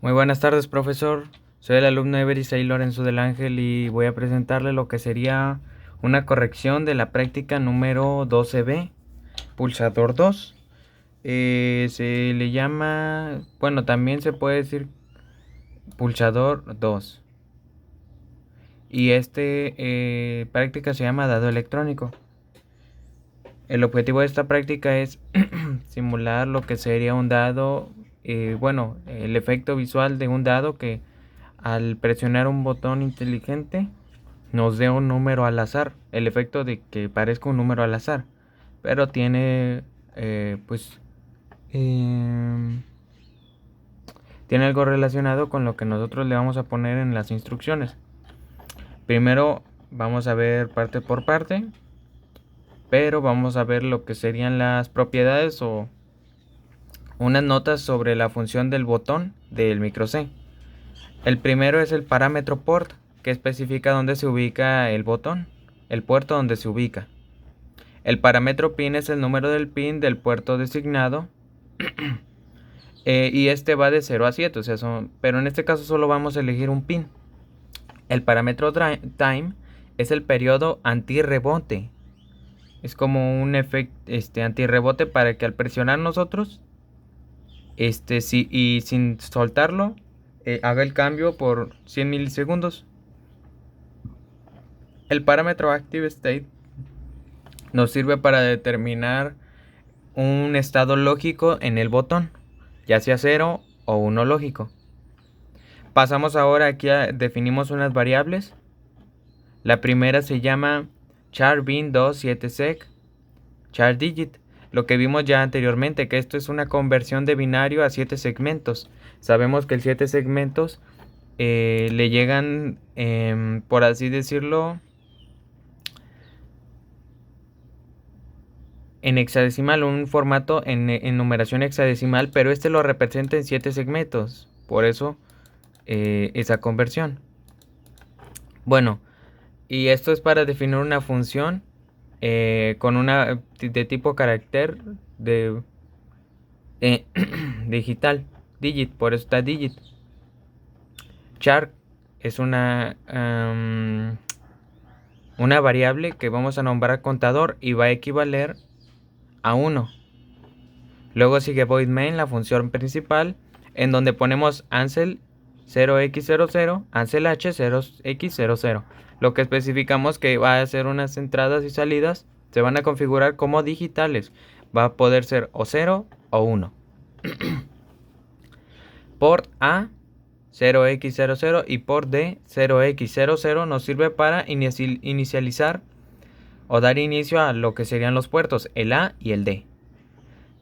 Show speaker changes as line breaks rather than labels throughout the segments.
Muy buenas tardes, profesor. Soy el alumno Everisei Lorenzo del Ángel y voy a presentarle lo que sería una corrección de la práctica número 12B, pulsador 2. Se le llama, bueno, también se puede decir pulsador 2. Y práctica se llama dado electrónico. El objetivo de esta práctica es simular lo que sería un dado, el efecto visual de un dado que al presionar un botón inteligente nos dé un número al azar, el efecto de que parezca un número al azar, pero eh, tiene algo relacionado con lo que nosotros le vamos a poner en las instrucciones. Primero vamos a ver parte por parte, pero vamos a ver lo que serían las propiedades o unas notas sobre la función del botón del micro C. El primero es el parámetro port, que especifica dónde se ubica el botón, el puerto donde se ubica. El parámetro pin es el número del pin del puerto designado y este va de 0 a 7, pero en este caso solo vamos a elegir un pin. El parámetro time es el periodo antirrebote. Es como un efecto antirrebote para que al presionar nosotros y sin soltarlo haga el cambio por 100 milisegundos. El parámetro active state nos sirve para determinar un estado lógico en el botón, ya sea 0 o 1 lógico. Pasamos ahora aquí definimos unas variables. La primera se llama char_bin_2_7sec char_digit, lo que vimos ya anteriormente, que esto es una conversión de binario a 7 segmentos. Sabemos que el 7 segmentos le llegan, por así decirlo, en hexadecimal, un formato en numeración hexadecimal, pero este lo representa en 7 segmentos, por eso esa conversión. Bueno, y esto es para definir una función con una de tipo carácter de digital, digit, por eso está digit. Char es una variable que vamos a nombrar contador y va a equivaler a 1. Luego sigue void main, la función principal, en donde ponemos ansel 0x00, ansel h 0x00. Lo que especificamos que va a ser unas entradas y salidas, se van a configurar como digitales. Va a poder ser o 0 o 1. Port A 0x00 y port D 0x00 nos sirve para inicializar o dar inicio a lo que serían los puertos, el A y el D.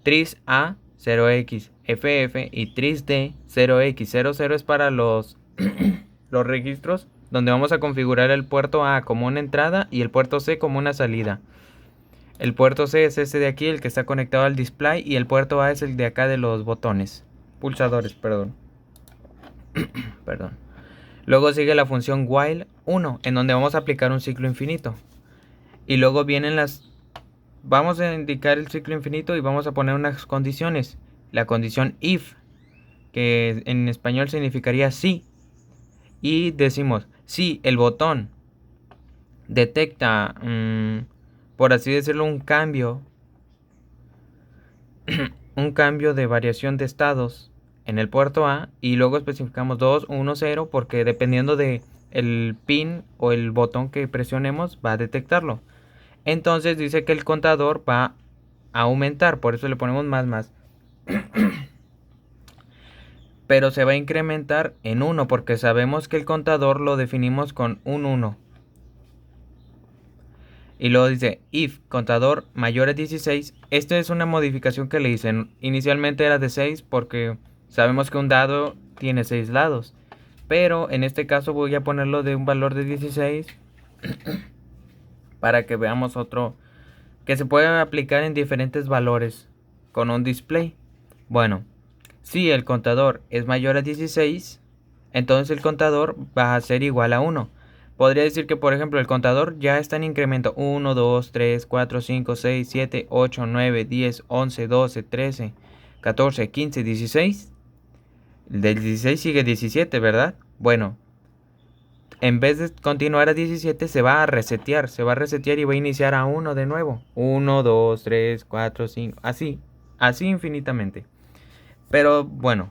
Tris A 0xFF y Tris D 0x00 es para los registros donde vamos a configurar el puerto A como una entrada y el puerto C como una salida. El puerto C es este de aquí, el que está conectado al display, y el puerto A es el de acá de los botones, pulsadores, perdón. Luego sigue la función while 1, en donde vamos a aplicar un ciclo infinito. Y luego vienen vamos a indicar el ciclo infinito y vamos a poner unas condiciones. La condición if, que en español significaría sí. Y decimos, si el botón detecta, por así decirlo, un cambio de variación de estados en el puerto A, y luego especificamos 2, 1, 0, porque dependiendo de el pin o el botón que presionemos va a detectarlo. Entonces dice que el contador va a aumentar, por eso le ponemos más. Pero se va a incrementar en 1 porque sabemos que el contador lo definimos con un 1. Y luego dice if contador mayor a 16. Esta es una modificación que le hice. Inicialmente era de 6 porque sabemos que un dado tiene 6 lados. Pero en este caso voy a ponerlo de un valor de 16 para que veamos otro que se puede aplicar en diferentes valores con un display. Bueno, si el contador es mayor a 16, entonces el contador va a ser igual a 1. Podría decir que, por ejemplo, el contador ya está en incremento 1, 2, 3, 4, 5, 6, 7, 8, 9, 10, 11, 12, 13, 14, 15, 16. Del 16 sigue 17, ¿verdad? Bueno, en vez de continuar a 17 se va a resetear. Se va a resetear y va a iniciar a 1 de nuevo. 1, 2, 3, 4, 5. Así. Así infinitamente. Pero bueno.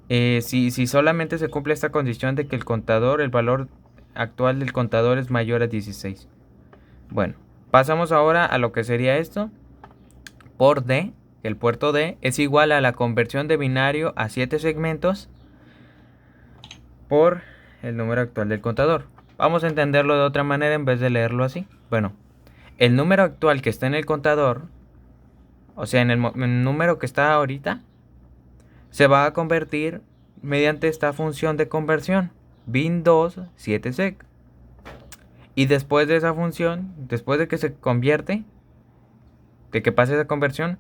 Si solamente se cumple esta condición de que el contador, el valor actual del contador es mayor a 16. Bueno, pasamos ahora a lo que sería esto. Por D, el puerto D es igual a la conversión de binario a 7 segmentos por el número actual del contador. Vamos a entenderlo de otra manera en vez de leerlo así. Bueno, el número actual que está en el contador, o sea, en el número que está ahorita, se va a convertir mediante esta función de conversión, bin2 7sec. Y después de esa función, después de que se convierte, de que pase esa conversión,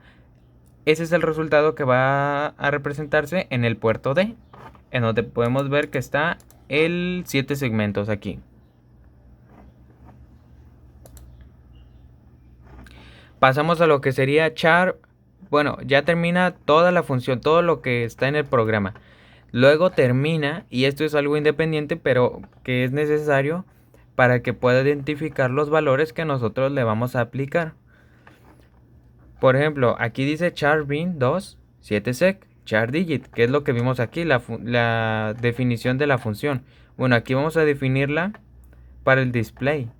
ese es el resultado que va a representarse en el puerto D, en donde podemos ver que está el 7 segmentos aquí. Pasamos a lo que sería char. Bueno, ya termina toda la función, todo lo que está en el programa. Luego termina, y esto es algo independiente, pero que es necesario para que pueda identificar los valores que nosotros le vamos a aplicar. Por ejemplo, aquí dice char bin 2 7sec char digit, que es lo que vimos aquí, la definición de la función. Bueno, aquí vamos a definirla para el display.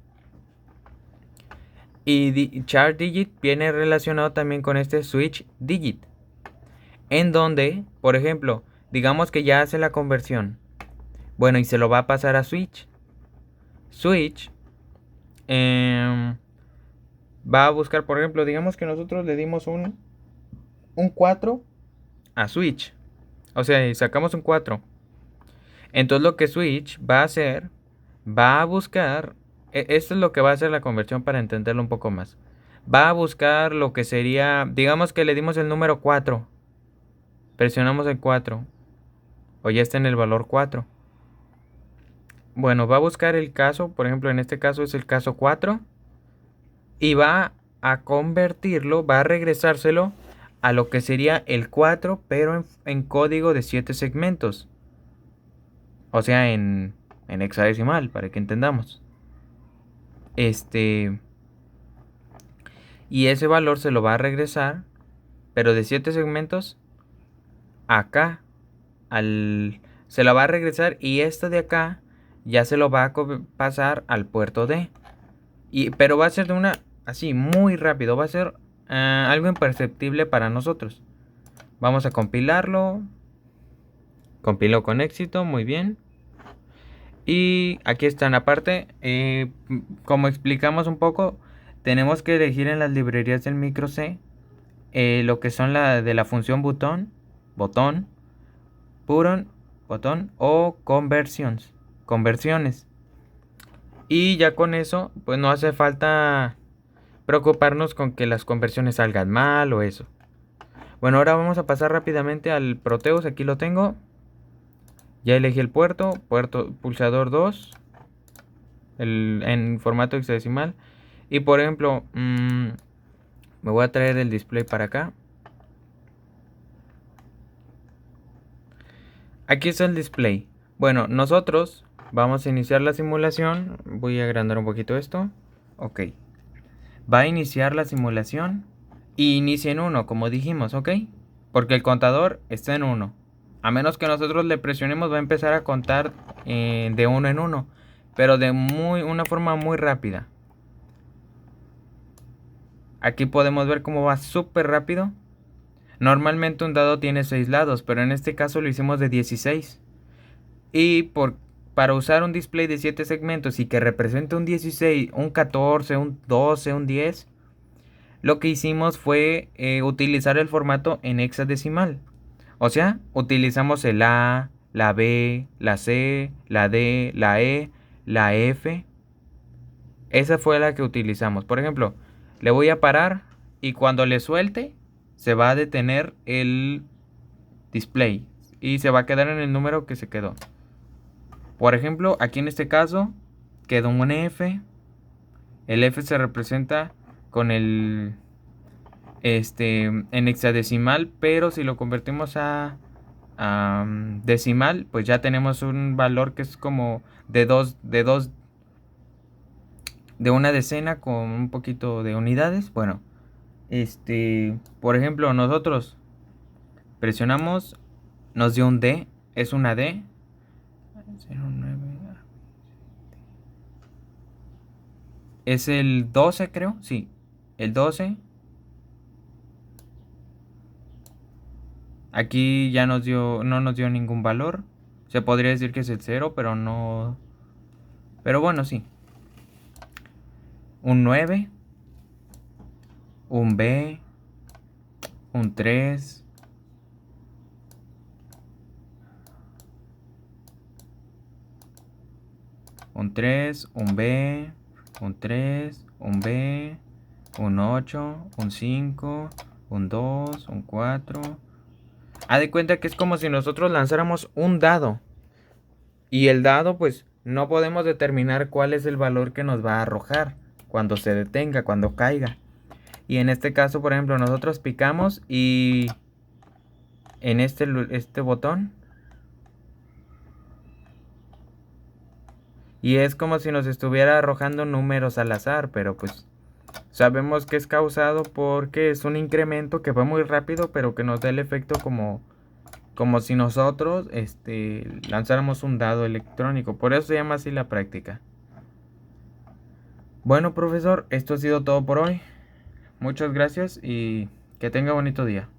Y char digit viene relacionado también con este switch digit, en donde, por ejemplo, digamos que ya hace la conversión. Bueno, y se lo va a pasar a switch. Switch va a buscar, por ejemplo, digamos que nosotros le dimos un 4 a switch. O sea, sacamos un 4. Entonces lo que switch va a hacer, va a buscar, esto es lo que va a hacer la conversión para entenderlo un poco más. Va a buscar lo que sería, digamos que le dimos el número 4. Presionamos el 4. O ya está en el valor 4. Bueno, va a buscar el caso, por ejemplo, en este caso es el caso 4. Y va a convertirlo, va a regresárselo a lo que sería el 4, pero en código de 7 segmentos. O sea, en hexadecimal, para que entendamos. Y ese valor se lo va a regresar, pero de 7 segmentos, acá. Se lo va a regresar y esto de acá ya se lo va a pasar al puerto D. Pero va a ser de una, así, muy rápido. Va a ser algo imperceptible para nosotros. Vamos a compilarlo. Compiló con éxito, muy bien. Y aquí están, aparte, como explicamos un poco, tenemos que elegir en las librerías del micro C lo que son de la función botón, button o conversiones. Y ya con eso, pues no hace falta preocuparnos con que las conversiones salgan mal o eso. Bueno, ahora vamos a pasar rápidamente al Proteus, aquí lo tengo. Ya elegí el puerto pulsador 2, en formato hexadecimal. Y por ejemplo, me voy a traer el display para acá. Aquí está el display. Bueno, nosotros vamos a iniciar la simulación. Voy a agrandar un poquito esto. Ok. Va a iniciar la simulación. Y inicia en 1, como dijimos, ¿ok? Porque el contador está en 1. A menos que nosotros le presionemos, va a empezar a contar de 1 en 1. Pero de una forma muy rápida. Aquí podemos ver cómo va súper rápido. Normalmente un dado tiene 6 lados, pero en este caso lo hicimos de 16. Y para usar un display de 7 segmentos y que represente un 16, un 14, un 12, un 10, lo que hicimos fue utilizar el formato en hexadecimal. O sea, utilizamos el A, la B, la C, la D, la E, la F. Esa fue la que utilizamos. Por ejemplo, le voy a parar y cuando le suelte se va a detener el display y se va a quedar en el número que se quedó. Por ejemplo, aquí en este caso quedó un F. El F se representa con el en hexadecimal, pero si lo convertimos a decimal, pues ya tenemos un valor que es como de una decena con un poquito de unidades. Bueno, por ejemplo, nosotros presionamos, nos dio un D, es una D. 09. Es el 12, creo, sí, el 12. Aquí ya no nos dio ningún valor. Se podría decir que es el 0, pero no. Pero bueno, sí. Un 9, un B, un 3, un 3, un B, un 3, un B, un 8, un 5, un 2, un 4. Haz de cuenta que es como si nosotros lanzáramos un dado. Y el dado, pues, no podemos determinar cuál es el valor que nos va a arrojar cuando se detenga, cuando caiga. Y en este caso, por ejemplo, nosotros picamos y en este botón. Y es como si nos estuviera arrojando números al azar, pero pues sabemos que es causado porque es un incremento que va muy rápido, pero que nos da el efecto como si nosotros lanzáramos un dado electrónico. Por eso se llama así la práctica. Bueno, profesor, esto ha sido todo por hoy. Muchas gracias y que tenga bonito día.